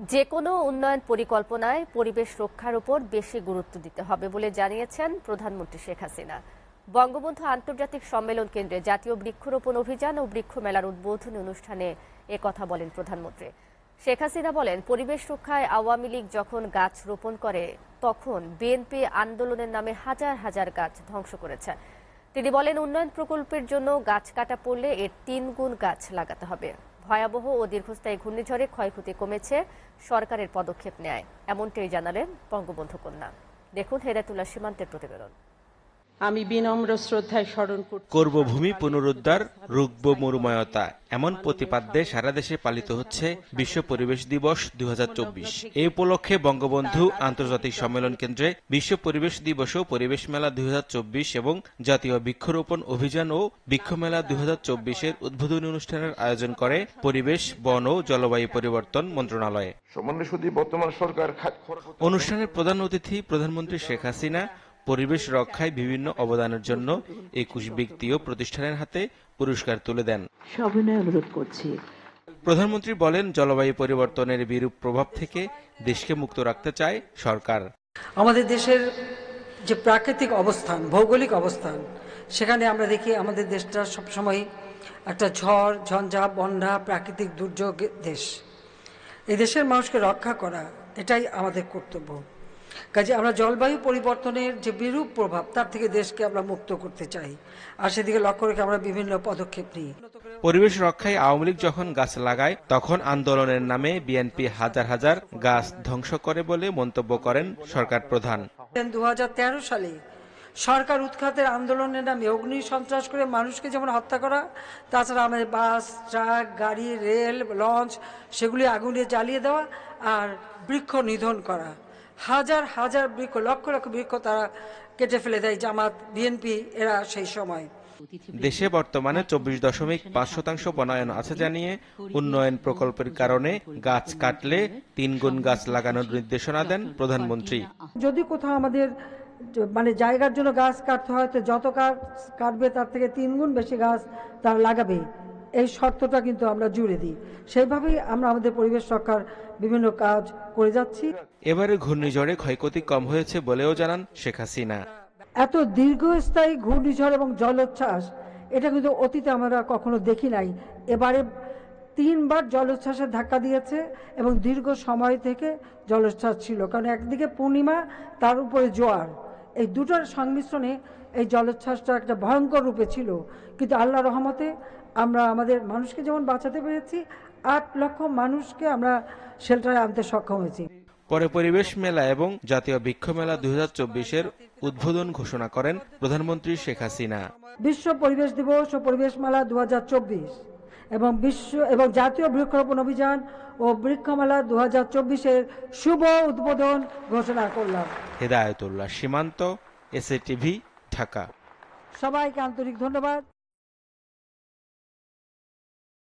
যে কোনো উন্নয়ন পরিকল্পনায় পরিবেশ রক্ষার উপর বেশি গুরুত্ব দিতে হবে বলে জানিয়েছেন প্রধানমন্ত্রী শেখ হাসিনা। বঙ্গবন্ধু আন্তর্জাতিক সম্মেলন কেন্দ্রে জাতীয় বৃক্ষরোপণ অভিযান ও বৃক্ষ মেলার উদ্বোধনী অনুষ্ঠানে একথা বলেন প্রধানমন্ত্রী। শেখ হাসিনা বলেন, পরিবেশ রক্ষায় আওয়ামী লীগ যখন গাছ রোপণ করে তখন বিএনপি আন্দোলনের নামে হাজার হাজার গাছ ধ্বংস করেছে। তিনি বলেন, উন্নয়ন প্রকল্পের জন্য গাছ কাটা পড়লে এর 3 গুণ গাছ লাগাতে হবে। ভয়াবহ ও দীর্ঘস্থায়ী ঘূর্ণিঝড়ে ক্ষয়ক্ষতি কমেছে, সরকারের পদক্ষেপ নেয়, এমনটাই জানালেন বঙ্গবন্ধু কন্যা। দেখুন হেদায়েতুল্লাহ সীমান্তের প্রতিবেদন। আমি বিনম্র শ্রদ্ধায় স্মরণ করব ভূমি পুনরুদ্ধার, রুখব মরুময়তা, এমন প্রতিপাদ্যে সারা দেশে পালিত হচ্ছে বিশ্ব পরিবেশ দিবস 2024। এই উপলক্ষে বঙ্গবন্ধু আন্তর্জাতিক সম্মেলন কেন্দ্রে বিশ্ব পরিবেশ দিবস ও পরিবেশ মেলা 2024 এবং জাতীয় বৃক্ষরোপণ অভিযান ও বৃক্ষ মেলা 2024-এর উদ্বোধনী অনুষ্ঠানের আয়োজন করে পরিবেশ, বন ও জলবায়ু পরিবর্তন মন্ত্রণালয়। বর্তমান সরকার অনুষ্ঠানের প্রধান অতিথি প্রধানমন্ত্রী শেখ হাসিনা পরিবেশ রক্ষায় বিভিন্ন অবদানের জন্য 21 ব্যক্তি ও প্রতিষ্ঠানের হাতে পুরস্কার তুলে দেন। সবিনয় অনুরোধ করছি। প্রধানমন্ত্রী বলেন, জলবায়ু পরিবর্তনের বিরূপ প্রভাব থেকে দেশকে মুক্ত রাখতে চায় সরকার। আমাদের দেশের যে প্রাকৃতিক অবস্থান, ভৌগোলিক অবস্থান, সেখানে আমরা দেখি আমাদের দেশটা সবসময় একটা ঝড় ঝঞ্ঝা বন্যা প্রাকৃতিক দুর্যোগ দেশ। এই দেশের মানুষকে রক্ষা করা এটাই আমাদের কর্তব্য। কাজে আমরা জলবায়ু পরিবর্তনের যে বিরূপ প্রভাব তার থেকে দেশকে আমরা মুক্ত করতে চাই, আর সেদিকে লক্ষ্য রেখে আমরা বিভিন্ন পদক্ষেপ নিই। পরিবেশ রক্ষায় আওয়ামী লীগ যখন গাছ লাগায় তখন আন্দোলনের নামে বিএনপি হাজার হাজার গাছ ধ্বংস করে বলে মন্তব্য করেন সরকার প্রধান। 2013 সালে সরকার উৎখাতের আন্দোলনের নামে অগ্নি সন্ত্রাস করে মানুষকে যেমন হত্যা করা, তাছাড়া আমাদের বাস, ট্রাক, গাড়ি, রেল, লঞ্চ সেগুলি আগুনে জ্বালিয়ে দেওয়া আর বৃক্ষ নিধন করা, হাজার হাজার বৃক্ষ, লক্ষ লক্ষ বৃক্ষ তারা কেটে ফেলে দেয় জামাত, বিএনপি এরা সেই সময়। দেশে বর্তমানে 24.5% বনায়ন আছে জানিয়ে উন্নয়ন প্রকল্পের কারণে গাছ কাটলে 3 গুণ গাছ লাগানোর নির্দেশনা দেন প্রধানমন্ত্রী। যদি কোথাও আমাদের জায়গার জন্য গাছ কাটতে হয় তো যত গাছ কাটবে তার থেকে 3 গুণ বেশি গাছ তারা লাগাবে, এই শর্তটা কিন্তু আমরা জুড়ে দিই। সেইভাবেই আমরা আমাদের পরিবেশ রক্ষার বিভিন্ন কাজ করে যাচ্ছি। এবারে ঘূর্ণিঝড়ে ক্ষয়ক্ষতি কম হয়েছে বলেও জানান শেখ হাসিনা। এত দীর্ঘস্থায়ী ঘূর্ণিঝড় এবং জলোচ্ছ্বাস এটা কিন্তু অতীতে আমরা কখনো দেখি নাই। এবারে 3 বার জলোচ্ছ্বাসের ধাক্কা দিয়েছে এবং দীর্ঘ সময় থেকে জলোচ্ছ্বাস ছিল, কারণ একদিকে পূর্ণিমা, তার উপরে জোয়ার, এই দুটোর সংমিশ্রণে এই জলোচ্ছ্বাসটা একটা ভয়ঙ্কর রূপে ছিল। কিন্তু আল্লাহর রহমতে আমরা আমাদের মানুষকে যেমন বাঁচাতে পেরেছি, 8 লক্ষ মানুষকে আমরা শেল্টারে আনতে সক্ষম হয়েছি। পরে পরিবেশ মেলা এবং জাতীয় বৃক্ষ মেলা 2024-এর উদ্বোধন ঘোষণা করেন প্রধানমন্ত্রী শেখ হাসিনা। বিশ্ব পরিবেশ দিবস ও পরিবেশ মেলা 2024 এবং জাতীয় বৃক্ষরোপণ অভিযান ও বৃক্ষ মেলা 2024-এর শুভ উদ্বোধন ঘোষণা করলাম। হেদায়েতুল্লাহ সীমান্ত, এসএটিভি, ঢাকা। সবাইকে আন্তরিক ধন্যবাদ।